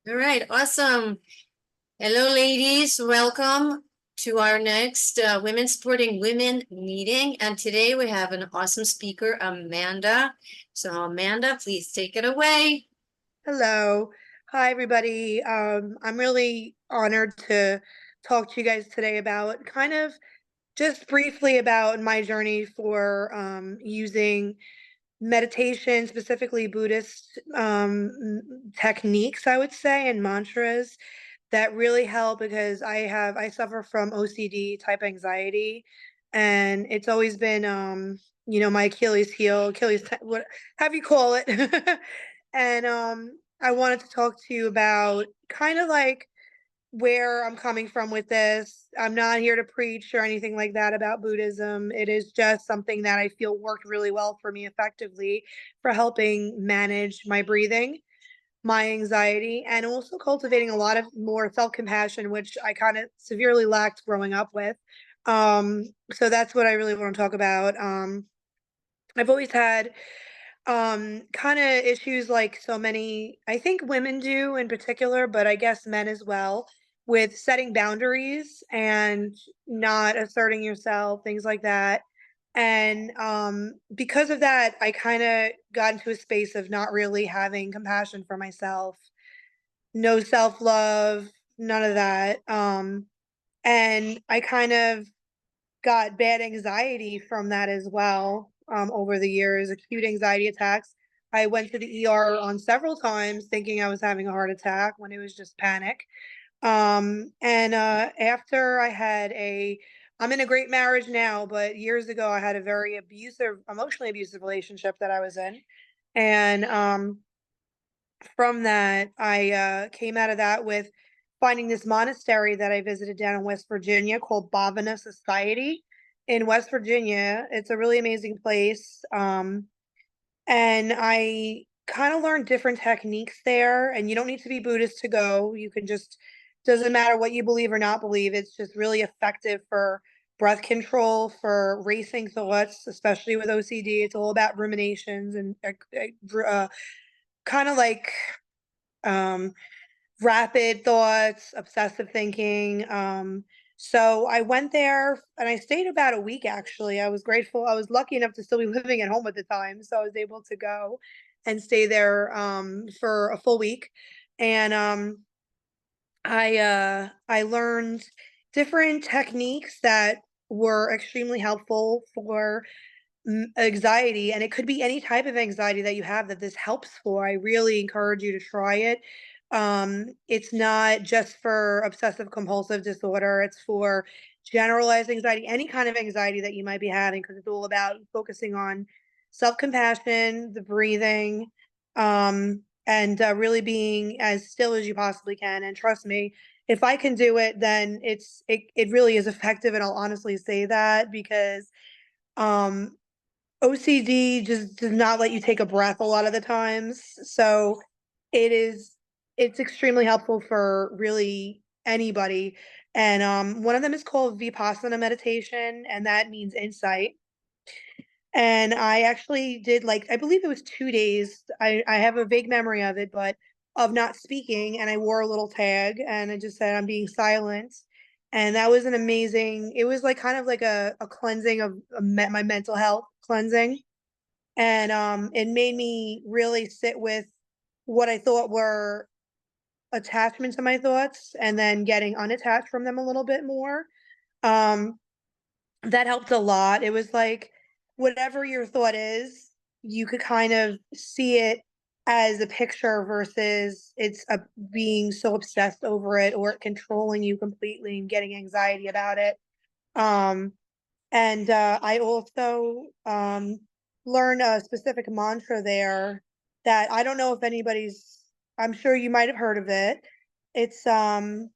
All right, awesome. Hello, ladies. Welcome to our next Women Supporting Women meeting. And today we have an awesome speaker, Amanda. So, Amanda, please take it away. Hello. Hi, everybody. I'm really honored to talk to you guys today about kind of just briefly about my journey for using meditation, specifically Buddhist techniques, I would say, and mantras that really help because I suffer from OCD type anxiety, and it's always been my Achilles heel, what have you call it. And I wanted to talk to you about kind of like where I'm coming from with this. I'm not here to preach or anything like that about Buddhism. It is just something that I feel worked really well for me effectively for helping manage my breathing, my anxiety, and also cultivating a lot of more self-compassion, which I kind of severely lacked growing up with. So that's what I really want to talk about. I've always had kind of issues like so many, I think women do in particular, but I guess men as well, with setting boundaries and not asserting yourself, things like that. And because of that, I kind of got into a space of not really having compassion for myself, no self-love, none of that. And I kind of got bad anxiety from that as well, over the years, acute anxiety attacks. I went to the ER on several times thinking I was having a heart attack when it was just panic. And after I had I'm in a great marriage now, but years ago I had a very abusive, emotionally abusive relationship that I was in. And from that, I came out of that with finding this monastery that I visited down in West Virginia called Bhavana Society in West Virginia. It's a really amazing place. And I kind of learned different techniques there. And you don't need to be Buddhist to go. You can just, doesn't matter what you believe or not believe. It's just really effective for breath control, for racing thoughts, especially with OCD. It's all about ruminations and kind of like um, rapid thoughts, obsessive thinking. So I went there and I stayed about a week actually. I was grateful. I was lucky enough to still be living at home at the time. So I was able to go and stay there for a full week. And I learned different techniques that were extremely helpful for anxiety, and it could be any type of anxiety that you have that this helps for. I really encourage you to try it. It's not just for obsessive compulsive disorder, it's for generalized anxiety, any kind of anxiety that you might be having, because it's all about focusing on self-compassion, the breathing, and really being as still as you possibly can. And trust me, if I can do it, then it really is effective, and I'll honestly say that because um OCD just does not let you take a breath a lot of the times. So it is it's extremely helpful for really anybody. And one of them is called Vipassana meditation, and that means insight. And I actually did, like, I believe it was 2 days. I have a vague memory of it, but of not speaking, and I wore a little tag and it just said I'm being silent. And that was an amazing, it was like kind of like a cleansing of my mental health cleansing. And it made me really sit with what I thought were attachments to my thoughts and then getting unattached from them a little bit more. Um, that helped a lot. It was like whatever your thought is, you could kind of see it as a picture versus being so obsessed over it or it controlling you completely and getting anxiety about it. Um, and I also learned a specific mantra there that I don't know if I'm sure you might have heard of it. It's Mani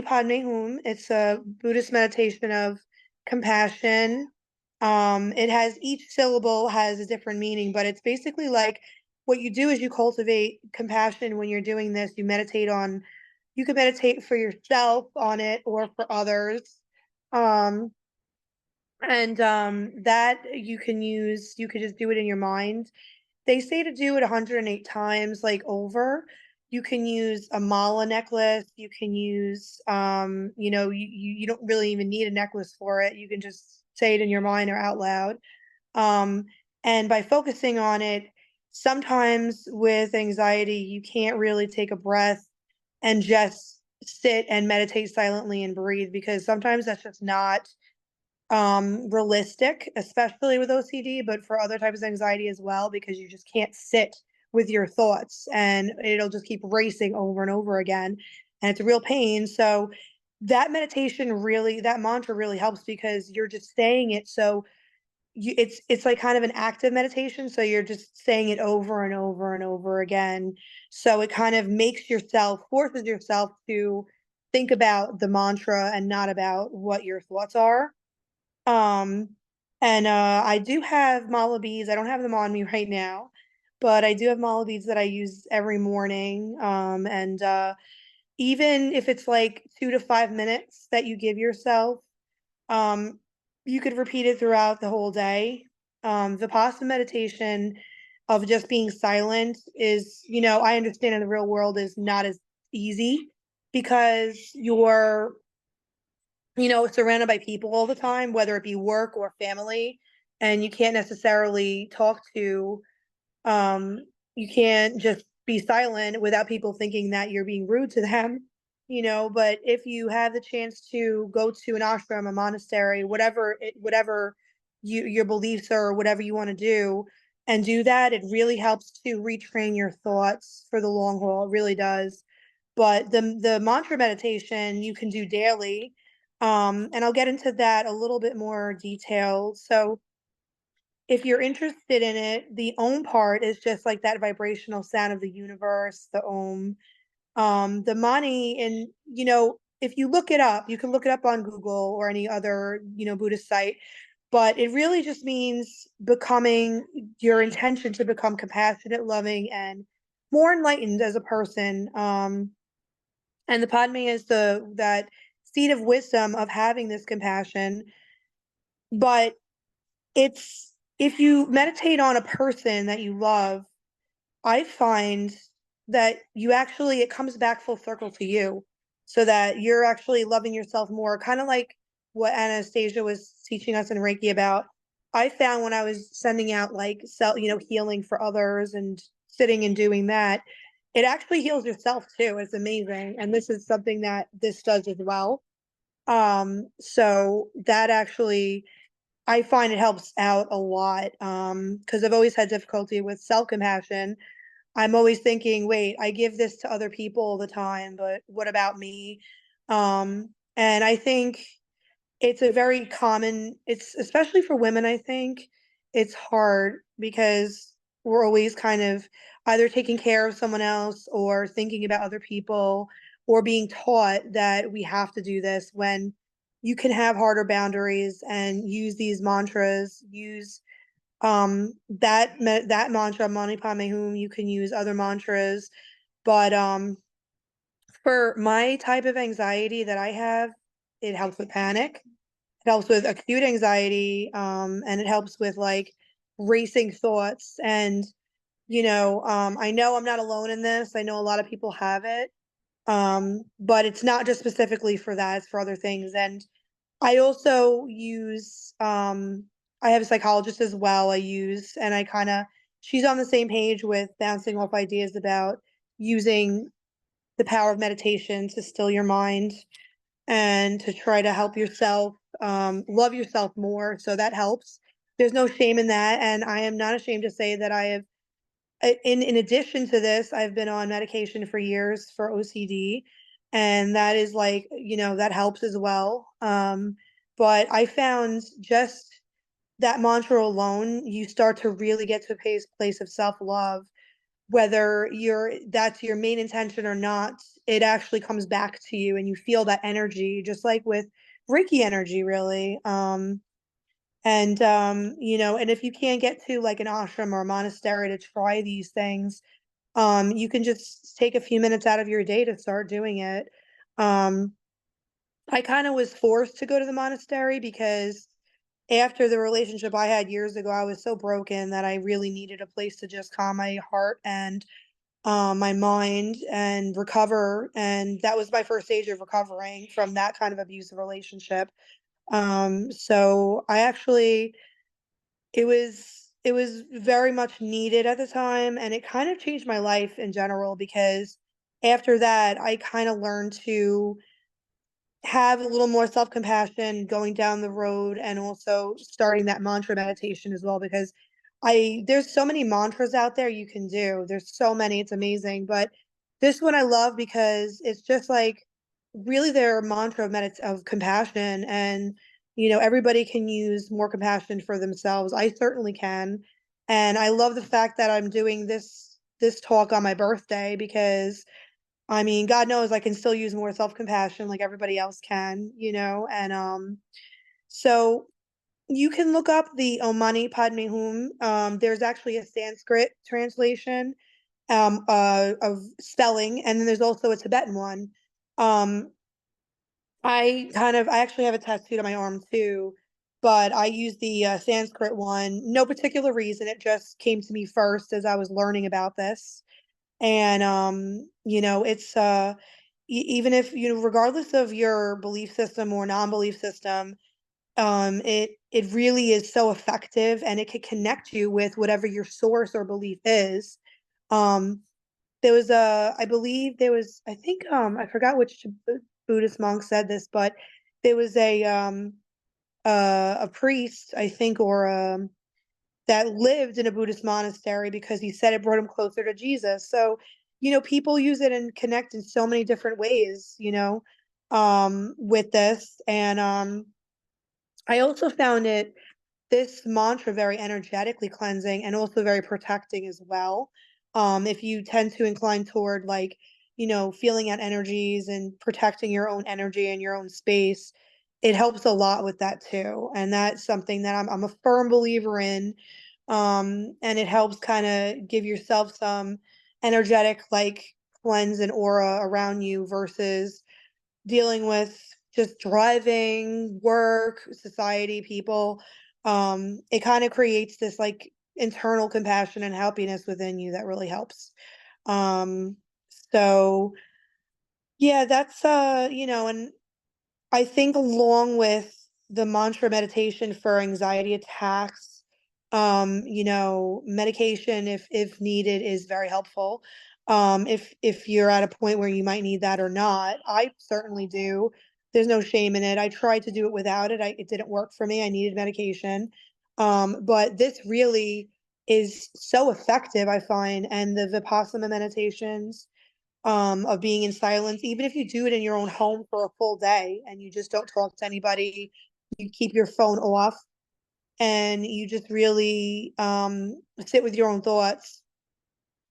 Padme Hum. It's a Buddhist meditation of compassion. It has each syllable has a different meaning, but it's basically like what you do is you cultivate compassion when you're doing this. You can meditate for yourself on it or for others. Um, and that you could just do it in your mind. They say to do it 108 times, like over. You can use a mala necklace. You can use, you don't really even need a necklace for it. You can just say it in your mind or out loud. Um, and by focusing on it, sometimes with anxiety, you can't really take a breath and just sit and meditate silently and breathe, because sometimes that's just not realistic, especially with OCD, but for other types of anxiety as well, because you just can't sit with your thoughts and it'll just keep racing over and over again. And it's a real pain. So that mantra really helps, because you're just saying it. So it's like kind of an active meditation. So you're just saying it over and over and over again. So it kind of forces yourself to think about the mantra and not about what your thoughts are. um, I do have mala beads. I don't have them on me right now, but I do have mala beads that I use every morning. Even if it's like 2 to 5 minutes that you give yourself, um, you could repeat it throughout the whole day. The Vipassana meditation of just being silent is, I understand in the real world is not as easy, because you're surrounded by people all the time, whether it be work or family, and um, you can't just be silent without people thinking that you're being rude to them, but if you have the chance to go to an ashram, a monastery, whatever your beliefs are, or whatever you want to do, and do that, it really helps to retrain your thoughts for the long haul. It really does. But the mantra meditation you can do daily. And I'll get into that a little bit more detail. So if you're interested in it, the Om part is just like that vibrational sound of the universe, the Om. The Mani, and if you look it up, you can look it up on Google or any other, Buddhist site, but it really just means becoming your intention to become compassionate, loving, and more enlightened as a person. And the Padme is that seed of wisdom of having this compassion. But it's if you meditate on a person that you love, I find that it comes back full circle to you, so that you're actually loving yourself more, kind of like what Anastasia was teaching us in Reiki about. I found when I was sending out like healing for others and sitting and doing that, it actually heals yourself too. It's amazing. And this is something that this does as well. So that actually, I find it helps out a lot. Because I've always had difficulty with self-compassion. I'm always thinking, wait, I give this to other people all the time, but what about me? And I think it's especially for women, I think it's hard, because we're always kind of either taking care of someone else or thinking about other people, or being taught that we have to do this, when you can have harder boundaries and use these mantras, use that mantra, Mani Padme Hum. You can use other mantras, but for my type of anxiety that I have, it helps with panic. It helps with acute anxiety, and it helps with like racing thoughts. And I know I'm not alone in this. I know a lot of people have it, but it's not just specifically for that. It's for other things. And I also use, I have a psychologist as well. And I kind of, she's on the same page with bouncing off ideas about using the power of meditation to still your mind and to try to help yourself, love yourself more. So that helps. There's no shame in that. And I am not ashamed to say that I have, in addition to this, I've been on medication for years for OCD. And that is like, that helps as well. But I found just that mantra alone, you start to really get to a place of self-love, whether that's your main intention or not. It actually comes back to you, and you feel that energy, just like with Reiki energy, really. And if you can't get to like an ashram or a monastery to try these things, you can just take a few minutes out of your day to start doing it. um I kind of was forced to go to the monastery, because after the relationship I had years ago, I was so broken that I really needed a place to just calm my heart and my mind and recover. And that was my first stage of recovering from that kind of abusive relationship. So I actually, it was very much needed at the time, and it kind of changed my life in general because after that I kind of learned to have a little more self-compassion going down the road, and also starting that mantra meditation as well, because I there's so many mantras out there you can do. There's so many, it's amazing. But this one I love because it's just like really their mantra of compassion, and everybody can use more compassion for themselves. I certainly can. And I love the fact that I'm doing this talk on my birthday because I mean, God knows I can still use more self-compassion like everybody else can, and so you can look up the Mani Padme Hum. There's actually a Sanskrit translation of spelling, and then there's also a Tibetan one. Um, I actually have a tattoo on my arm too, but I use the Sanskrit one. No particular reason. It just came to me first as I was learning about this. And it's even if regardless of your belief system or non-belief system, it really is so effective, and it can connect you with whatever your source or belief is. um there was a I believe there was I think I forgot which Buddhist monk said this, but there was a priest, I think, or that lived in a Buddhist monastery because he said it brought him closer to Jesus. So, people use it and connect in so many different ways, with this. And I also found this mantra very energetically cleansing and also very protecting as well. If you tend to incline toward, like, feeling out energies and protecting your own energy and your own space, it helps a lot with that too. And that's something that I'm a firm believer in. And it helps kind of give yourself some energetic, like, cleanse and aura around you versus dealing with just driving, work, society, people. It kind of creates this, like, internal compassion and happiness within you that really helps. Um, so yeah, that's and I think along with the mantra meditation for anxiety attacks, medication if needed is very helpful. If you're at a point where you might need that or not, I certainly do. There's no shame in it. I tried to do it without it. It didn't work for me. I needed medication. But this really is so effective, I find, and the Vipassana meditations of being in silence, even if you do it in your own home for a full day and you just don't talk to anybody, you keep your phone off, and you just really sit with your own thoughts.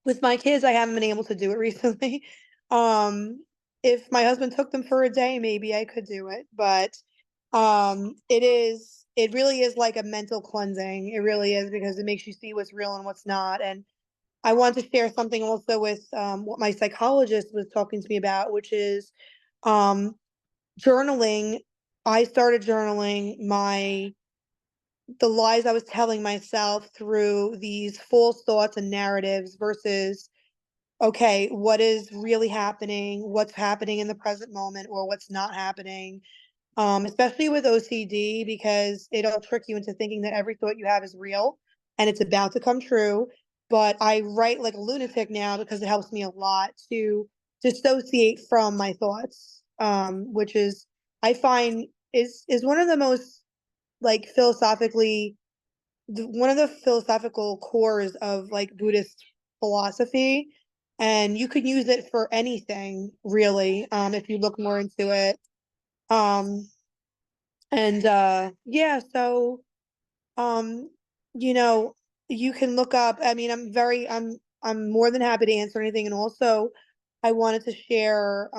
With my kids, I haven't been able to do it recently. um, if my husband took them for a day, maybe I could do it, but it really is like a mental cleansing. It really is, because it makes you see what's real and what's not. And I want to share something also with what my psychologist was talking to me about, which is um, journaling. I started journaling the lies I was telling myself through these false thoughts and narratives versus, okay, what is really happening, what's happening in the present moment, or what's not happening. Especially with OCD, because it'll trick you into thinking that every thought you have is real and it's about to come true. But I write like a lunatic now because it helps me a lot to dissociate from my thoughts, which is, I find, is one of the most, like, one of the philosophical cores of, like, Buddhist philosophy. And you could use it for anything, really, if you look more into it. Um, and yeah, so um, you know, you can look up. I mean, I'm more than happy to answer anything. And also I wanted to share,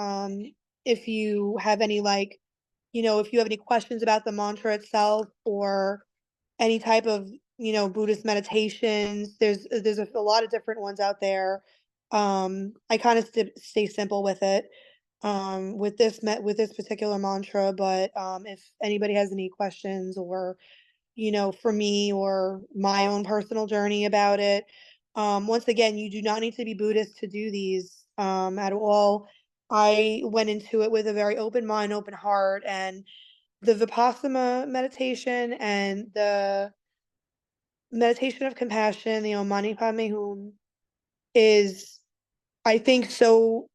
if you have any, like, if you have any questions about the mantra itself, or any type of, Buddhist meditations. There's a lot of different ones out there. I kind of stay simple with it, with this particular mantra. But if anybody has any questions, or for me or my own personal journey about it, Once again, you do not need to be Buddhist to do these at all. I went into it with a very open mind, open heart, and the Vipassana meditation and the meditation of compassion, Mani Padme Hum, is, I think, so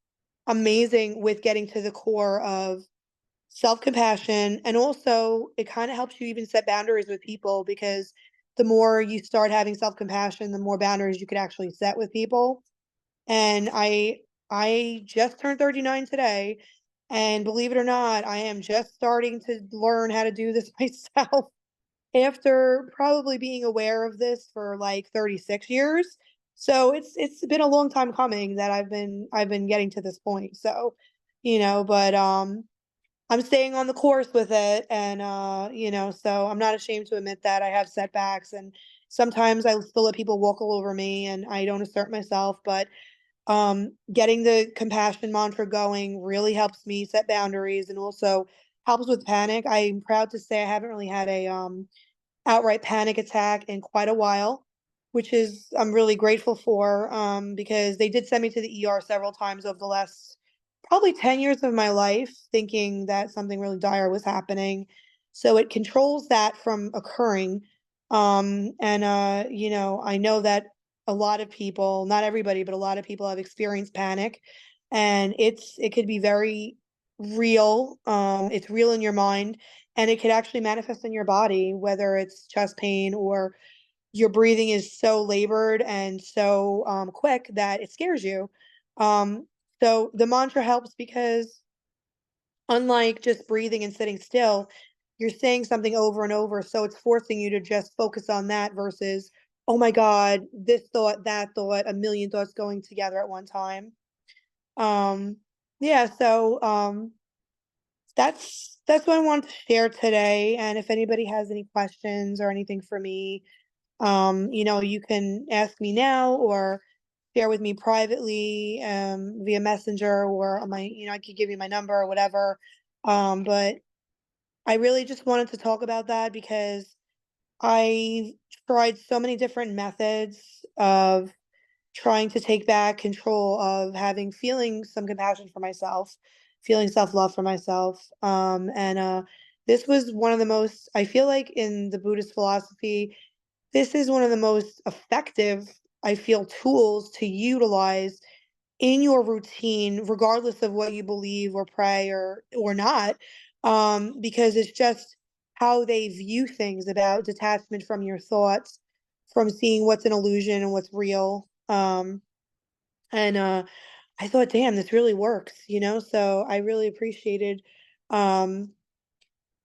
amazing with getting to the core of self-compassion. And also it kind of helps you even set boundaries with people, because the more you start having self-compassion, the more boundaries you could actually set with people. And I just turned 39 today, and believe it or not, I am just starting to learn how to do this myself after probably being aware of this for like 36 years. So it's been a long time coming that I've been getting to this point. So, but I'm staying on the course with it, and so I'm not ashamed to admit that I have setbacks, and sometimes I still let people walk all over me and I don't assert myself, but getting the compassion mantra going really helps me set boundaries, and also helps with panic. I'm proud to say I haven't really had a outright panic attack in quite a while, which is I'm really grateful for, because they did send me to the ER several times over the last probably 10 years of my life, thinking that something really dire was happening. So it controls that from occurring. And I know that a lot of people, not everybody, but a lot of people have experienced panic, and it could be very real. It's real in your mind, and it could actually manifest in your body, whether it's chest pain or your breathing is so labored and so quick that it scares you. Um, so the mantra helps because, unlike just breathing and sitting still, you're saying something over and over. So it's forcing you to just focus on that versus, oh my God, this thought, that thought, a million thoughts going together at one time. Um, yeah, so that's what I wanted to share today. And if anybody has any questions or anything for me, you can ask me now or share with me privately, via messenger, or on my, I could give you my number or whatever. But I really just wanted to talk about that because I tried so many different methods of trying to take back control of having feeling some compassion for myself, feeling self-love for myself. And this was one of the most, I feel like, in the Buddhist philosophy, this is one of the most effective, I feel, tools to utilize in your routine, regardless of what you believe or pray or not, because it's just how they view things, about detachment from your thoughts, from seeing what's an illusion and what's real. And I thought, damn, this really works. So I really appreciated, um,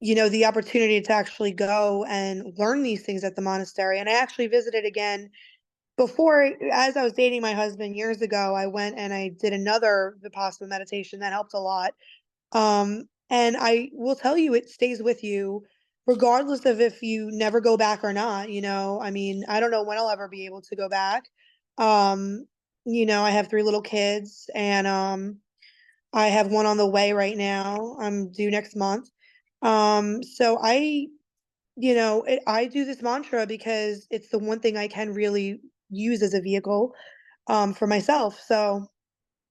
the opportunity to actually go and learn these things at the monastery. And I actually visited again before, as I was dating my husband years ago. I went and I did another Vipassana meditation that helped a lot. And I will tell you, it stays with you regardless of if you never go back or not. I mean, I don't know when I'll ever be able to go back. Um, I have 3 little kids, and I have one on the way right now. I'm due next month. So I do this mantra because it's the one thing I can really use as a vehicle, for myself. So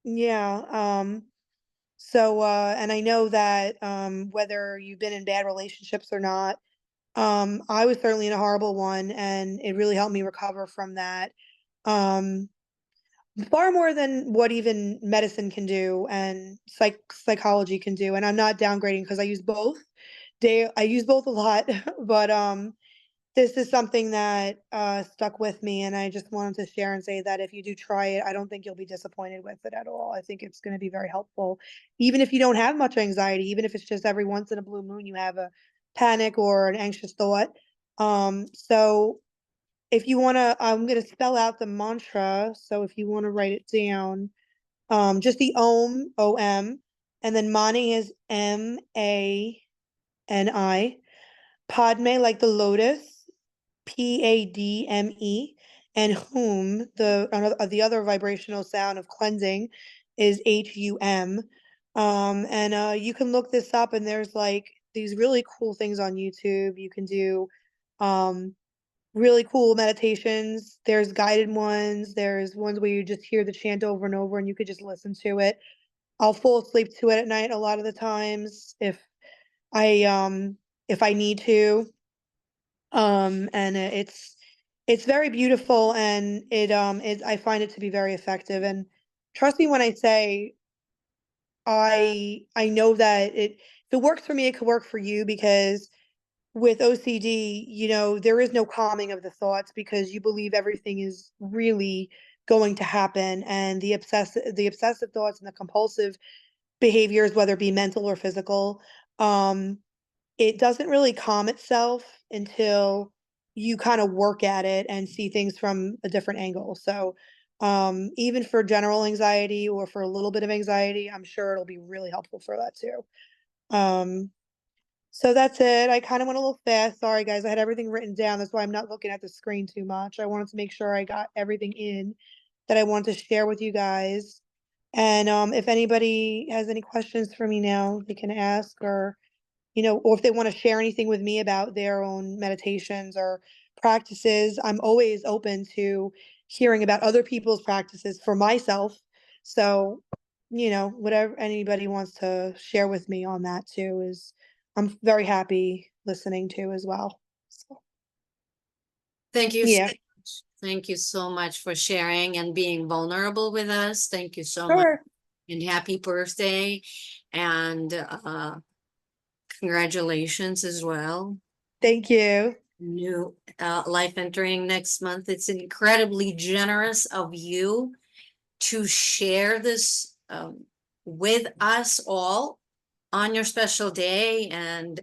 yeah. And I know that, whether you've been in bad relationships or not, I was certainly in a horrible one, and it really helped me recover from that. Um, Far more than what even medicine can do and psychology can do. And I'm not downgrading, because I use both. I use both a lot, but this is something that stuck with me, and I just wanted to share and say that if you do try it, I don't think you'll be disappointed with it at all. I think it's going to be very helpful, even if you don't have much anxiety, even if it's just every once in a blue moon you have a panic or an anxious thought. So if you want to, I'm going to spell out the mantra. So if you want to write it down, just the OM, and then Mani is Mani, Padme like the lotus, Padme, and Hum, the other vibrational sound of cleansing, is Hum. And you can look this up, and there's like these really cool things on YouTube. You can do, um, really cool meditations. There's guided ones. There's ones where you just hear the chant over and over and you could just listen to it. I'll fall asleep to it at night a lot of the times I if I need to. And it's very beautiful, and I find it to be very effective. And trust me when I say I know that if it works for me, it could work for you, because with OCD, there is no calming of the thoughts because you believe everything is really going to happen, and the obsessive thoughts and the compulsive behaviors, whether it be mental or physical, um, it doesn't really calm itself until you kind of work at it and see things from a different angle. So, even for general anxiety or for a little bit of anxiety, I'm sure it'll be really helpful for that too. Um, so that's it. I kind of went a little fast. Sorry, guys. I had everything written down. That's why I'm not looking at the screen too much. I wanted to make sure I got everything in that I wanted to share with you guys. And if anybody has any questions for me now, they can ask, or if they want to share anything with me about their own meditations or practices. I'm always open to hearing about other people's practices for myself. So, whatever anybody wants to share with me on that too is I'm very happy listening to as well. So, Thank you so yeah, much. Thank you so much for sharing and being vulnerable with us. Thank you so much. sure. And happy birthday. And congratulations as well. Thank you. New life entering next month. It's incredibly generous of you to share this with us all on your special day, and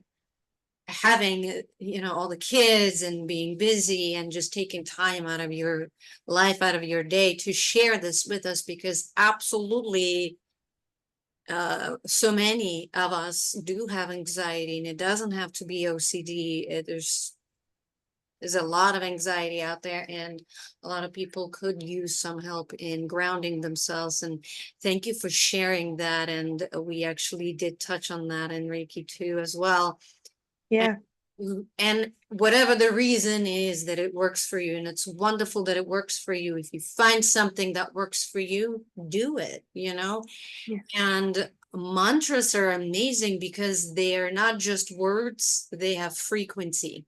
having all the kids and being busy and just taking time out of your life, out of your day, to share this with us, because absolutely so many of us do have anxiety, and it doesn't have to be OCD. There's a lot of anxiety out there, and a lot of people could use some help in grounding themselves. And thank you for sharing that. And we actually did touch on that in Reiki too as well. And, Yeah. and whatever the reason is that it works for you, and it's wonderful that it works for you. If you find something that works for you, do it. Yeah. And mantras are amazing because they are not just words, they have frequency.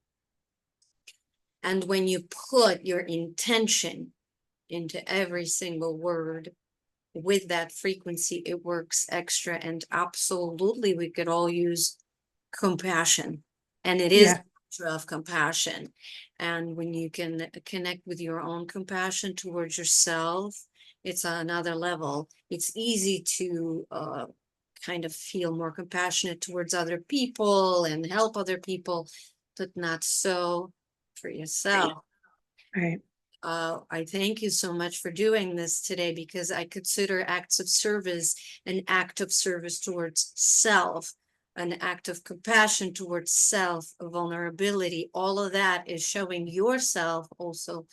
And when you put your intention into every single word with that frequency, it works extra. And absolutely, we could all use compassion. And it is Yeah. a mantra of compassion. And when you can connect with your own compassion towards yourself, it's another level. It's easy to kind of feel more compassionate towards other people and help other people, but not so for yourself. Right. I thank you so much for doing this today, because I consider acts of service an act of service towards self, an act of compassion towards self, vulnerability. All of that is showing yourself also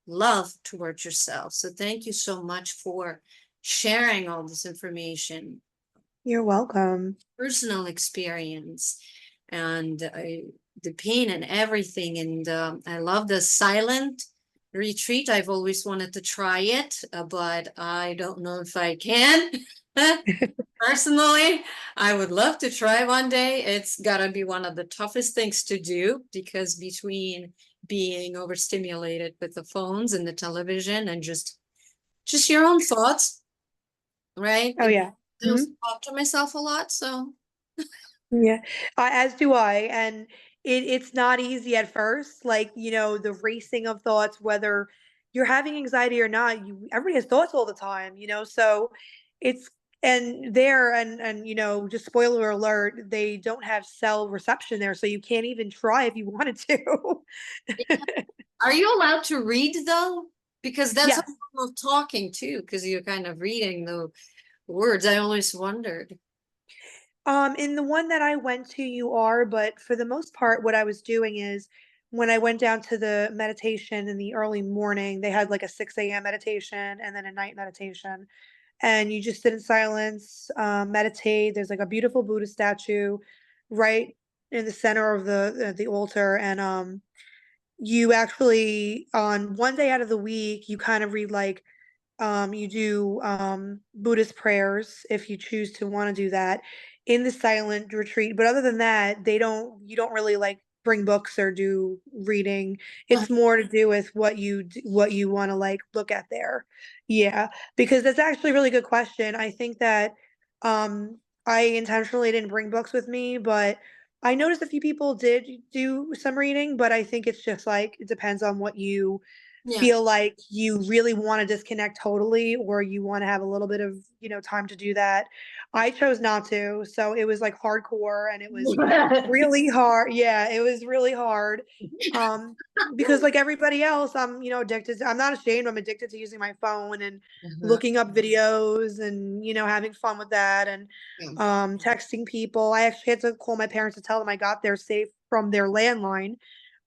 love towards yourself. So thank you so much for sharing all this information, You're welcome. personal experience, and the pain and everything. And I love the silent retreat. I've always wanted to try it, but I don't know if I can. Personally, I would love to try one day. It's gotta be one of the toughest things to do, because between being overstimulated with the phones and the television and just your own thoughts, right? Oh, yeah. I also talk to myself a lot, so Yeah, as do I, and it's not easy at first. Like, the racing of thoughts, whether you're having anxiety or not, everybody has thoughts all the time, so it's just spoiler alert, they don't have cell reception there, so you can't even try if you wanted to. are you allowed to read though? Because that's a Yes. form of talking too, because you're kind of reading the words. I always wondered. In the one that I went to, you are, but for the most part, what I was doing is when I went down to the meditation in the early morning, they had like a 6 a.m. meditation and then a night meditation. And you just sit in silence, meditate. There's like a beautiful Buddha statue right in the center of the altar. And you actually on one day out of the week you kind of read like you do Buddhist prayers if you choose to want to do that in the silent retreat. But other than that, you don't really like bring books or do reading. Uh, It's more to do with what you want to like look at there. Yeah, because that's actually a really good question. I think that I intentionally didn't bring books with me, but I noticed a few people did do some reading, but I think it's just like it depends on what you Yeah. feel like you really want to disconnect totally or you want to have a little bit of, time to do that. I chose not to. So it was like hardcore and it was really hard. Yeah, it was really hard. Um because like everybody else, I'm, addicted I'm not ashamed. I'm addicted to using my phone and Uh-huh. looking up videos and, having fun with that and Yeah. texting people. I actually had to call my parents to tell them I got there safe from their landline,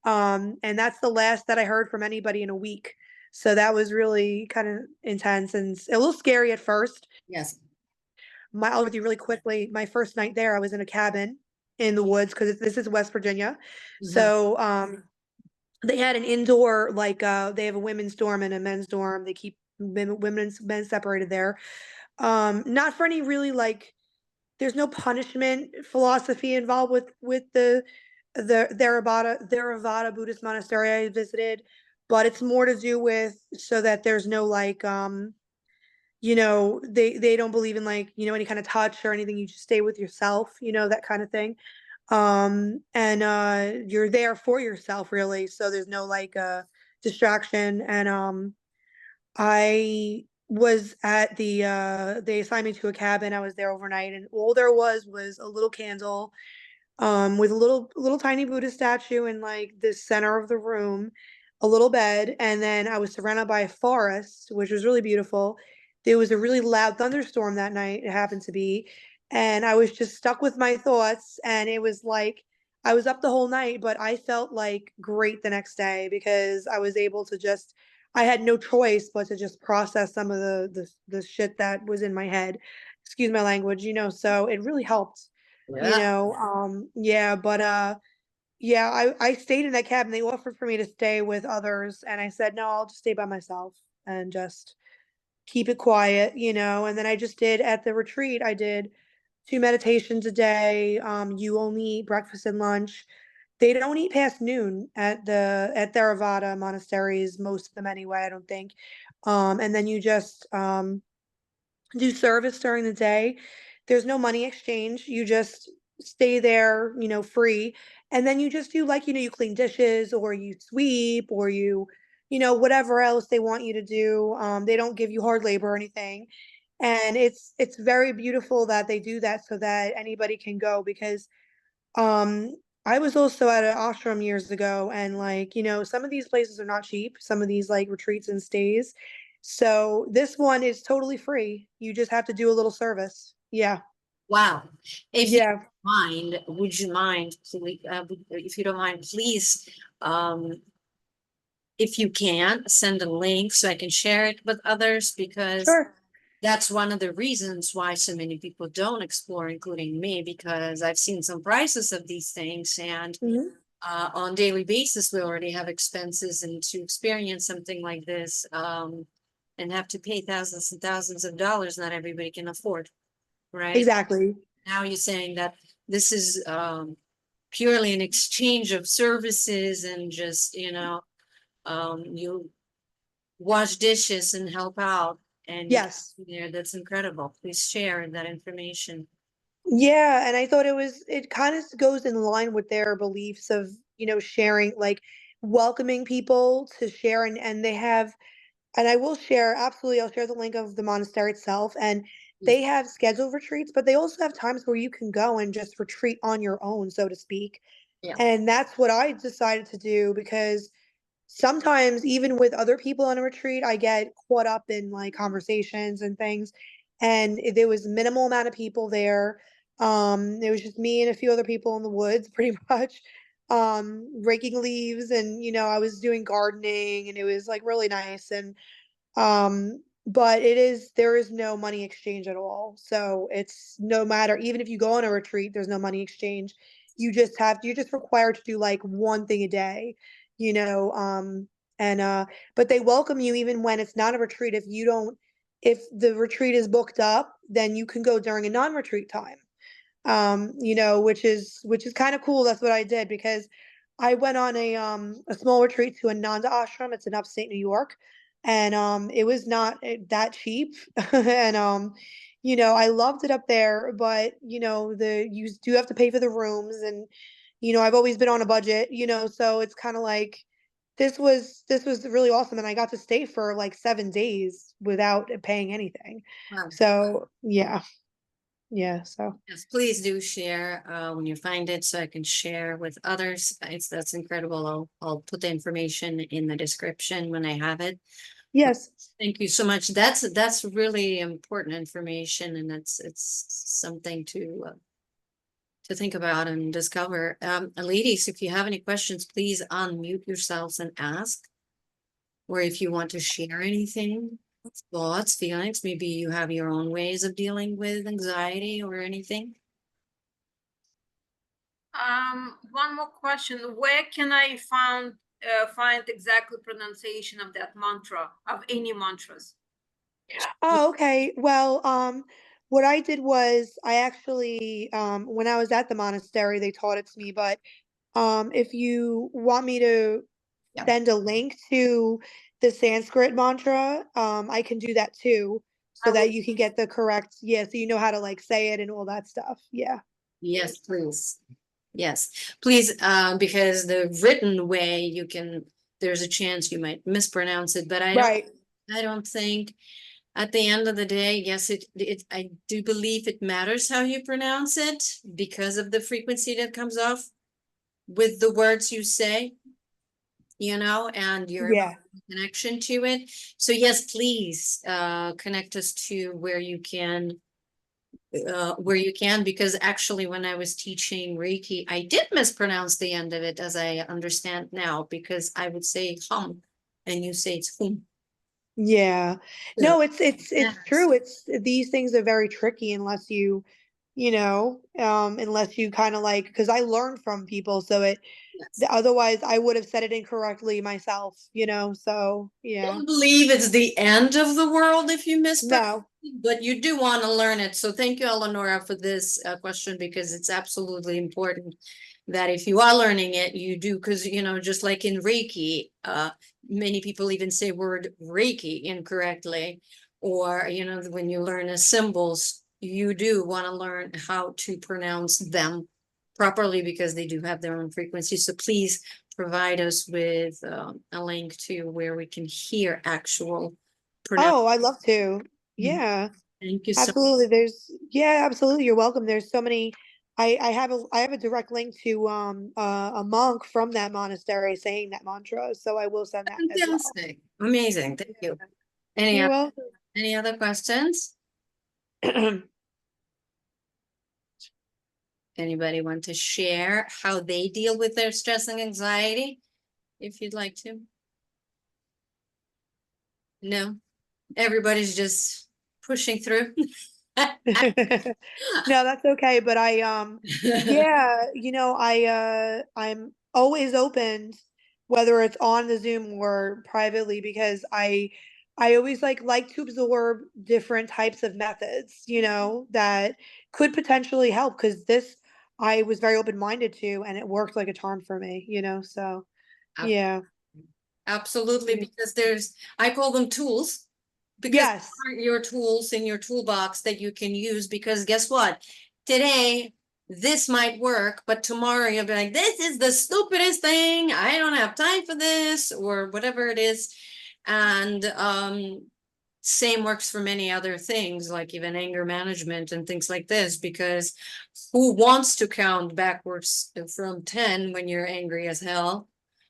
and that's the last that I heard from anybody in a week. So that was really kind of intense and a little scary at first. Yes. I'll with you really quickly. My first night there, I was in a cabin in the woods because this is West Virginia. Uh-huh. So they had an indoor, like they have a women's dorm and a men's dorm. They keep women and men separated there. Not for any really like there's no punishment philosophy involved with the Theravada Buddhist monastery I visited, but it's more to do with so that there's no like they don't believe in like, any kind of touch or anything. You just stay with yourself, that kind of thing. And you're there for yourself really. So there's no like distraction. And I was at they assigned me to a cabin. I was there overnight and all there was a little candle with a little tiny Buddha statue in like the center of the room, a little bed, and then I was surrounded by a forest, which was really beautiful. There was a really loud thunderstorm that night, it happened to be, and I was just stuck with my thoughts, and it was like I was up the whole night, but I felt like great the next day because I was able to just I had no choice but to just process some of the shit that was in my head. Excuse my language, so it really helped. Yeah. Yeah, but yeah, I stayed in that cabin. They offered for me to stay with others and I said, "No, I'll just stay by myself and just keep it quiet," and then I just did at the retreat, I did 2 meditations a day. You only eat breakfast and lunch. They don't eat past noon at Theravada monasteries, most of them anyway, I don't think. And then you just do service during the day. There's no money exchange. You just stay there, free. And then you just do like, you clean dishes or you sweep or whatever else they want you to do. They don't give you hard labor or anything. And it's very beautiful that they do that so that anybody can go because um I was also at an ashram years ago and like, some of these places are not cheap, some of these like retreats and stays. So this one is totally free. You just have to do a little service. Yeah. Wow. If you Yeah. mind, would you mind, if you don't mind, please, um, if you can, send a link so I can share it with others because Sure. that's one of the reasons why so many people don't explore, including me, because I've seen some prices of these things and Hmm. on daily basis, we already have expenses and to experience something like this, and have to pay thousands and thousands of dollars, not everybody can afford, right? Exactly. Now you're saying that this is purely an exchange of services and just, you wash dishes and help out and you Yes. there. That's incredible. Please share that information. Yeah, and I thought it kind of goes in line with their beliefs of, sharing, like welcoming people to share and they have. And I will share, absolutely, I'll share the link of the monastery itself. And Mm. they have scheduled retreats, but they also have times where you can go and just retreat on your own, so to speak. Yeah. And that's what I decided to do because sometimes, even with other people on a retreat, I get caught up in like conversations and things. And there was minimal amount of people there. It was just me and a few other people in the woods, pretty much, raking leaves. And, I was doing gardening and it was like really nice. And but there is no money exchange at all. So it's no matter, even if you go on a retreat, there's no money exchange. You're just required to do like one thing a day. you know, and but they welcome you even when it's not a retreat. If the retreat is booked up, then you can go during a non-retreat time. You know, which is kind of cool. That's what I did because I went on a small retreat to Ananda Ashram. It's in upstate New York, and it was not that cheap, and you know, I loved it up there, but you know, the you do have to pay for the rooms, and you know, I've always been on a budget, you know, so it's kind of like this was really awesome, and I got to stay for like 7 days without paying anything. Wow. So yeah, yeah, so. Yes, please do share when you find it so I can share with others. That's incredible. I'll put the information in the description when I have it. Yes. Thank you so much. That's really important information, and it's something to think about and discover. Ladies, if you have any questions, please unmute yourselves and ask. Or if you want to share anything, thoughts, feelings, maybe you have your own ways of dealing with anxiety or anything. One more question. Where can I find exactly pronunciation of that mantra, of any mantras? Oh, okay. Well, what I did was I actually, when I was at the monastery, they taught it to me, but if you want me to Yeah. send a link to the Sanskrit mantra, I can do that too, so I that will- you can get the correct, yeah, so you know how to like say it and all that stuff. Yeah. Yes, please. Yes, please, because the written way there's a chance you might mispronounce it, but Right. I don't think at the end of the day, yes, I do believe it matters how you pronounce it because of the frequency that comes off with the words you say, and your Yeah. connection to it. So yes, please, connect us to where you can, because actually when I was teaching Reiki, I did mispronounce the end of it, as I understand now, because I would say hum and you say it's hum. Yeah. So, No, it's yes. true. It's these things are very tricky unless unless you kind of like, because I learned from people, so Yes. otherwise I would have said it incorrectly myself, so yeah. Don't believe it's the end of the world if you mispronounce No. it, but you do want to learn it. So thank you, Eleonora, for this question, because it's absolutely important that if you are learning it, you do, because, just like in Reiki, many people even say word Reiki incorrectly, or, when you learn the symbols, you do want to learn how to pronounce them properly because they do have their own frequency. So please provide us with a link to where we can hear actual pronunciation. Oh, I'd love to. Yeah, Thank you so absolutely. Yeah, absolutely. You're welcome. There's so many. I have a direct link to a monk from that monastery saying that mantra, so I will send that much. as well. Fantastic. Amazing. Thank you. Any, You're oth- welcome. any other questions? Anybody want to share how they deal with their stress and anxiety? If you'd like to. No, everybody's just pushing through. No, that's okay, but yeah, I'm always open, whether it's on the Zoom or privately, because I always like to absorb different types of methods, that could potentially help, because this I was very open-minded to, and it worked like a charm for me, so Ab- yeah. Absolutely, because I call them tools, because Yes. are your tools in your toolbox that you can use, because guess what? Today, this might work, but tomorrow you'll be like, this is the stupidest thing. I don't have time for this, or whatever it is. And same works for many other things, like even anger management and things like this, because who wants to count backwards from 10 when you're angry as hell?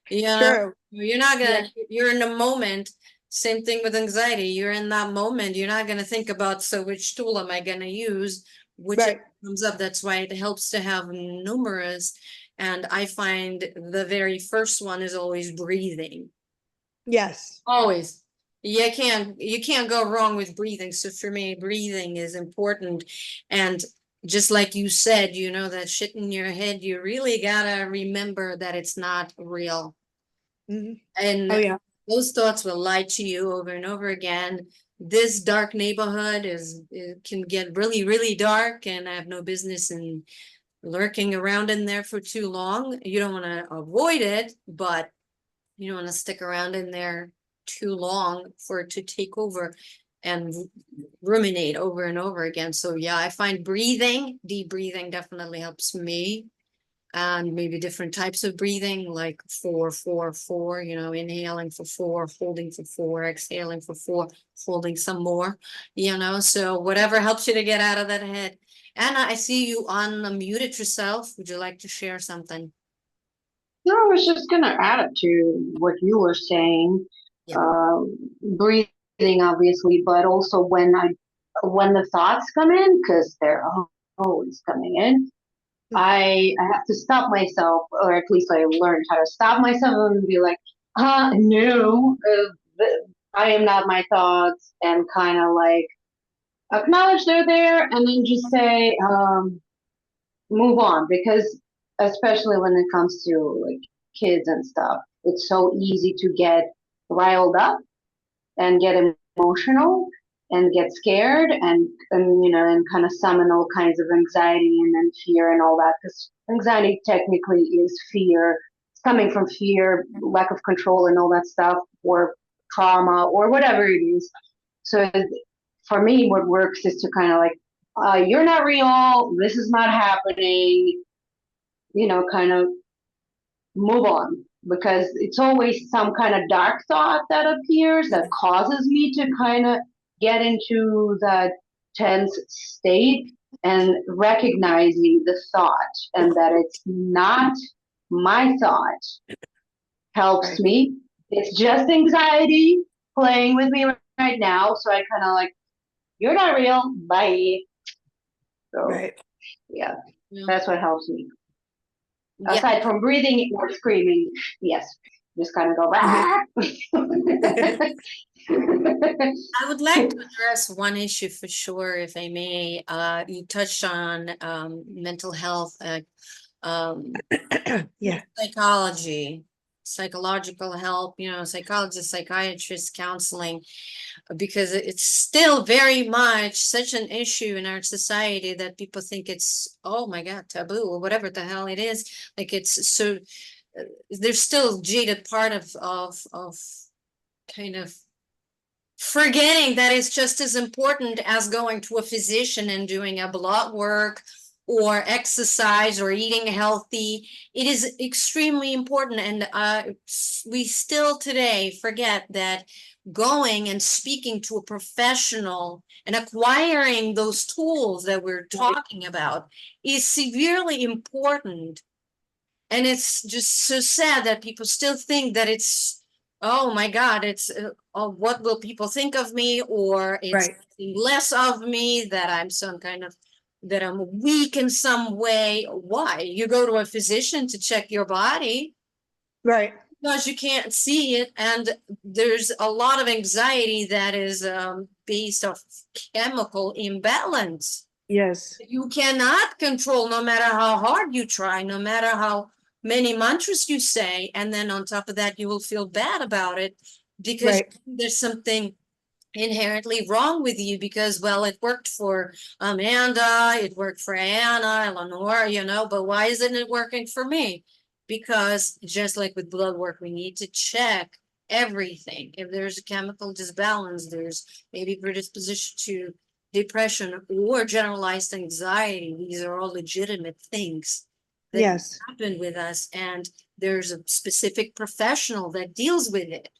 Yeah, True. you're not Yeah. gonna, you're in the moment. Same thing with anxiety. You're in that moment. You're not gonna think about, so which tool am I gonna use? Whichever Right. comes up. That's why it helps to have numerous. And I find the very first one is always breathing. Yes. Always. You can't go wrong with breathing. So for me, breathing is important. And just like you said, that shit in your head, you really gotta remember that it's not real. Mhm. And Oh yeah. those thoughts will lie to you over and over again. This dark neighborhood it can get really, really dark, and I have no business in lurking around in there for too long. You don't want to avoid it, but you don't want to stick around in there too long for it to take over and ruminate over and over again. So yeah, I find breathing, deep breathing definitely helps me. And maybe different types of breathing, like 4, 4, 4, inhaling for 4, holding for 4, exhaling for 4, holding some more, so whatever helps you to get out of that head. Anna, I see you unmuted yourself. Would you like to share something? No, I was just gonna add it to what you were saying. Yeah. Breathing, obviously, but also when the thoughts come in, because they're always coming in, I have to stop myself, or at least I learned how to stop myself and be like, no, I am not my thoughts, and kind of like acknowledge they're there, and then just say, move on, because especially when it comes to like kids and stuff, it's so easy to get riled up and get emotional and get scared and kind of summon all kinds of anxiety and then fear and all that, because anxiety technically is fear. It's coming from fear, lack of control and all that stuff, or trauma or whatever it is. So for me, what works is to kind of like, you're not real, this is not happening, kind of move on, because it's always some kind of dark thought that appears that causes me to kind of get into that tense state, and recognizing the thought and that it's not my thought helps Right. me. It's just anxiety playing with me right now. So I kind of like, you're not real, bye. So Right. yeah, Yeah. that's what helps me. Yeah. Aside from breathing or screaming, yes, just kind of go. I would like to address one issue for sure, if I may. You touched on mental health, Yeah. psychology, psychological help, psychologists, psychiatrists, counseling, because it's still very much such an issue in our society that people think it's, oh my God, taboo or whatever the hell it is. Like it's so, there's still jaded part of kind of forgetting that it's just as important as going to a physician and doing a blood work or exercise or eating healthy. It is extremely important. And we still today forget that going and speaking to a professional and acquiring those tools that we're talking about is severely important. And it's just so sad that people still think that it's, oh my God, it's what will people think of me, or it's Right. less of me, that I'm some kind of, that I'm weak in some way. Why? You go to a physician to check your body Right. because you can't see it, and there's a lot of anxiety that is based off chemical imbalance. Yes. You cannot control, no matter how hard you try, no matter how many mantras you say, and then on top of that you will feel bad about it because Right. there's something inherently wrong with you, because, well, it worked for Amanda, it worked for Anna, Eleanor, but why isn't it working for me? Because just like with blood work, we need to check everything. If there's a chemical disbalance, there's maybe predisposition to depression or generalized anxiety. These are all legitimate things that Yes. happen with us, and there's a specific professional that deals with it.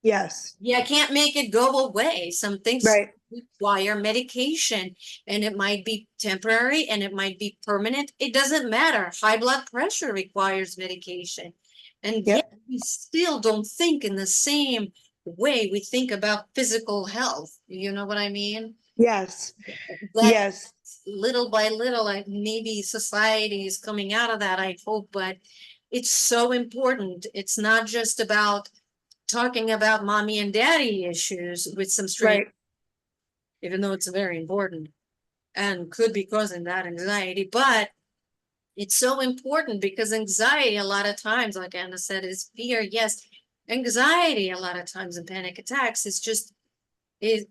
Yes. Yeah, I can't make it go away. Some things Right. require medication, and it might be temporary and it might be permanent. It doesn't matter. High blood pressure requires medication. And yet Yep. we still don't think in the same way we think about physical health. You know what I mean? Yes. That Yes. little by little, maybe society is coming out of that, I hope, but it's so important. It's not just about talking about mommy and daddy issues with some strange, Right. even though it's very important and could be causing that anxiety, but It's so important because anxiety, a lot of times, like Anna said, is fear. Yes, anxiety, a lot of times in panic attacks, is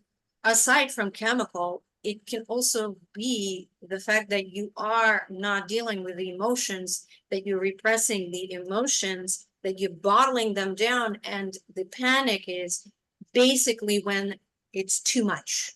aside from chemical, it can also be the fact that you are not dealing with the emotions, that you're repressing the emotions, that you're bottling them down, and the panic is basically when it's too much.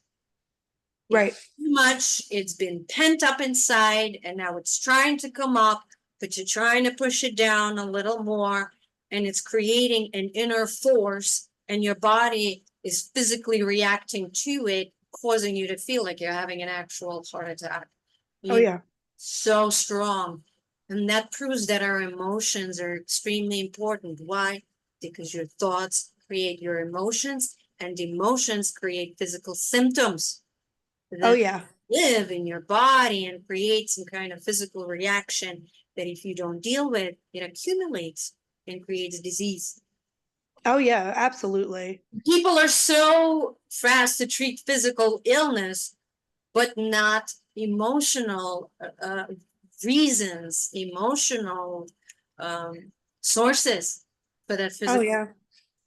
Right. Too much, it's been pent up inside, and now it's trying to come up, but you're trying to push it down a little more, and it's creating an inner force, and your body is physically reacting to it, causing you to feel like you're having an actual heart attack. Oh yeah. So strong. And that proves that our emotions are extremely important. Why? Because your thoughts create your emotions, and emotions create physical symptoms Oh that yeah. live in your body and create some kind of physical reaction that if you don't deal with, it accumulates and creates disease. Oh yeah, absolutely. People are so fast to treat physical illness, but not emotional reasons, emotional sources for that Oh physical. yeah.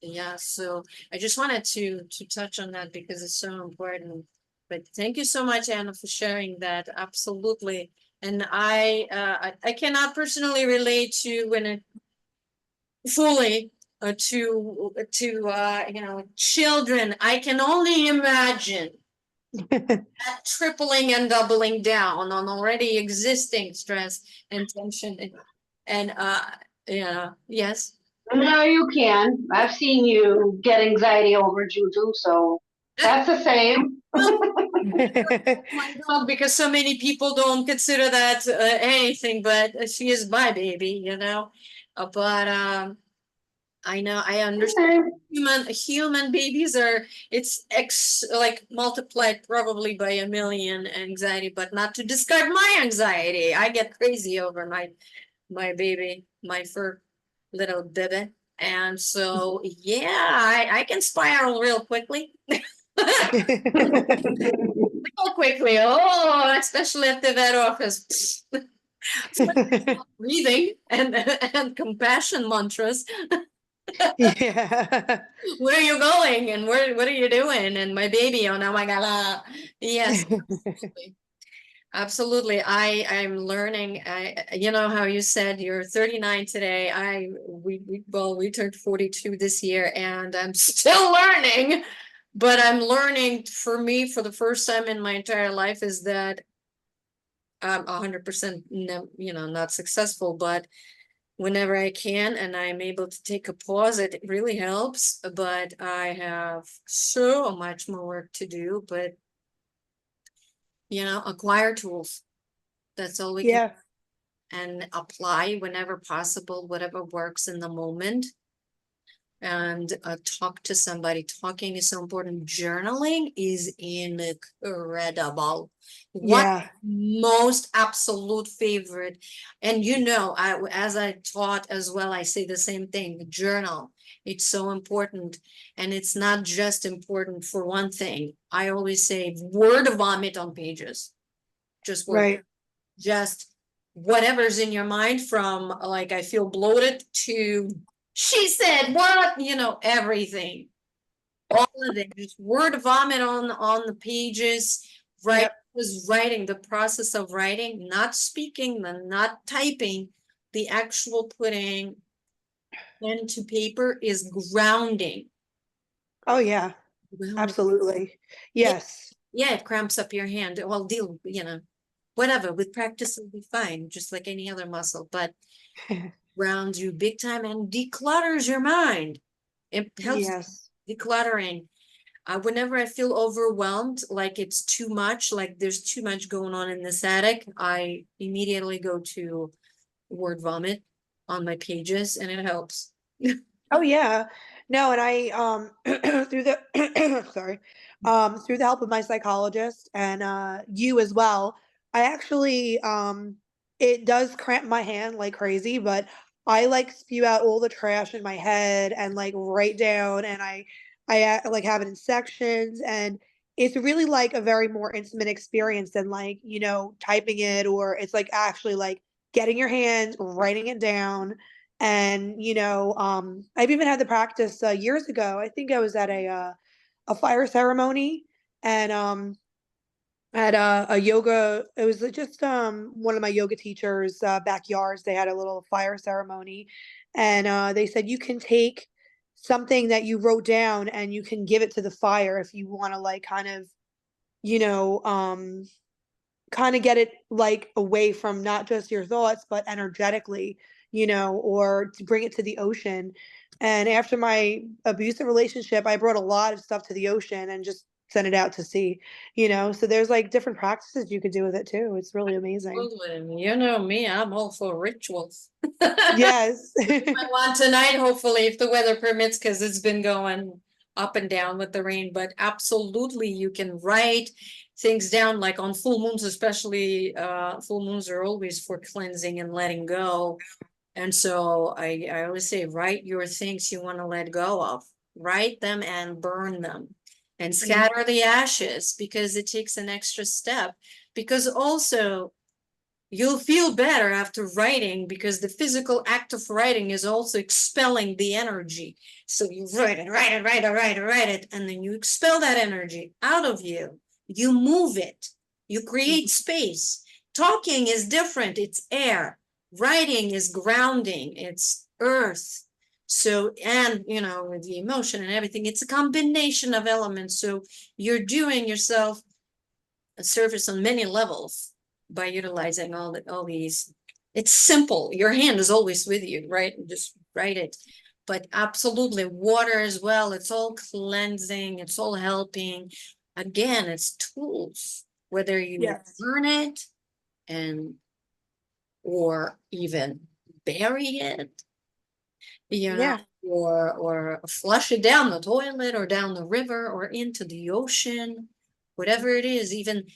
Yeah, so I just wanted to touch on that because it's so important. But thank you so much, Anna, for sharing that. Absolutely. And I cannot personally relate to when it fully to you know, children. I can only imagine that tripling and doubling down on already existing stress and tension and yeah, yes. No, you can. I've seen you get anxiety over juju, so that's the same. My dog, because so many people don't consider that anything, but she is my baby, you know. But I know, I understand. Human babies are, it's like multiplied probably by a million anxiety, but not to discard my anxiety. I get crazy over my baby, my fur little baby. And so yeah, I can spiral real quickly. Real quickly. Oh, especially at the vet office. Breathing and compassion mantras. Yeah. Where are you going? And what are you doing? And my baby, oh my god. Yes, absolutely. Absolutely. I'm learning. You know how you said you're 39 today. We turned 42 this year, and I'm still learning. But I'm learning, for me, for the first time in my entire life, is that I'm 100% you know, not successful, but whenever I can and I'm able to take a pause, it really helps. But I have so much more work to do. But you know, acquire tools. That's all we can, Yeah. and apply whenever possible, whatever works in the moment. And talk to somebody. Talking is so important. Journaling is incredible. What Yeah. most absolute favorite, and you know, as I taught as well, I say the same thing. Journal. It's so important, and it's not just important for one thing. I always say word vomit on pages. Just word, Right. just whatever's in your mind, from like I feel bloated to she said what, you know, everything, all of it, just word vomit on the pages. Right. Yep. Was writing, the process of writing, not speaking, not typing, the actual putting pen to paper is grounding. Oh yeah. Grounding. Absolutely. Yeah, Yes. yeah, it cramps up your hand. Well, deal, you know, whatever, with practice it'll be fine, just like any other muscle, but grounds you big time and declutters your mind. It helps Yes. decluttering. Whenever I feel overwhelmed, like it's too much, like there's too much going on in this attic, I immediately go to word vomit on my pages, and it helps. Oh yeah. No, and I through the sorry. Through the help of my psychologist and you as well, I actually it does cramp my hand like crazy, but I like spew out all the trash in my head and like write down, and I like have it in sections, and it's really like a very more intimate experience than like, you know, typing it, or it's like actually like getting your hands, writing it down. And, I've even had the practice years ago. I think I was at a fire ceremony, and at a yoga, it was just one of my yoga teachers' backyards. They had a little fire ceremony, and they said you can take something that you wrote down and you can give it to the fire if you want to, like, you know, um, kind of get it like away from not just your thoughts, but energetically, or to bring it to the ocean. And after my abusive relationship, I brought a lot of stuff to the ocean and just sent it out to sea, So there's like different practices you could do with it too. It's really amazing. Absolutely. You know me, I'm all for rituals. Yes. I want tonight, hopefully, if the weather permits, because it's been going up and down with the rain, but absolutely you can write things down, like on full moons, especially full moons are always for cleansing and letting go. And so I always say, write your things you want to let go of, write them and burn them and scatter the ashes, because it takes an extra step. Because also you'll feel better after writing, because the physical act of writing is also expelling the energy. So you write it, and then you expel that energy out of you. You move it, you create space. Talking is different, it's air. Writing is grounding, it's earth. So, and with the emotion and everything, it's a combination of elements. So you're doing yourself a service on many levels by utilizing all these. It's simple. Your hand is always with you, right? Just write it. But absolutely, water as well. It's all cleansing. It's all helping. Again, it's tools. Whether you Yes. burn it or even bury it, Yeah. or flush it down the toilet or down the river or into the ocean, whatever it is. Even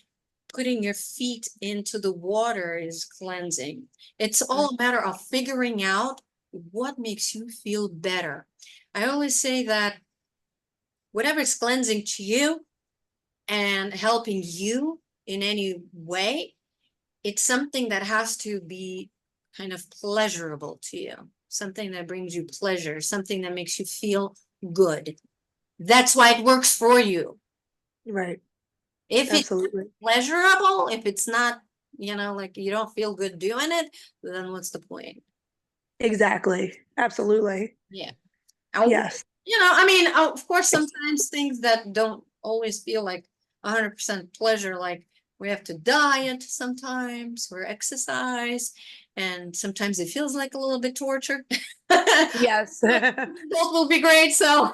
putting your feet into the water is cleansing. It's all a matter of figuring out what makes you feel better. I always say that whatever is cleansing to you and helping you in any way, it's something that has to be kind of pleasurable to you, something that brings you pleasure, something that makes you feel good. That's why it works for you. Right. If it's Absolutely. pleasurable, if it's not, like you don't feel good doing it, then what's the point? Exactly. Absolutely. Yeah. Yes. I mean, of course, sometimes things that don't always feel like 100% pleasure, like we have to diet sometimes, or exercise, and sometimes it feels like a little bit torture. Yes. Both will be great, so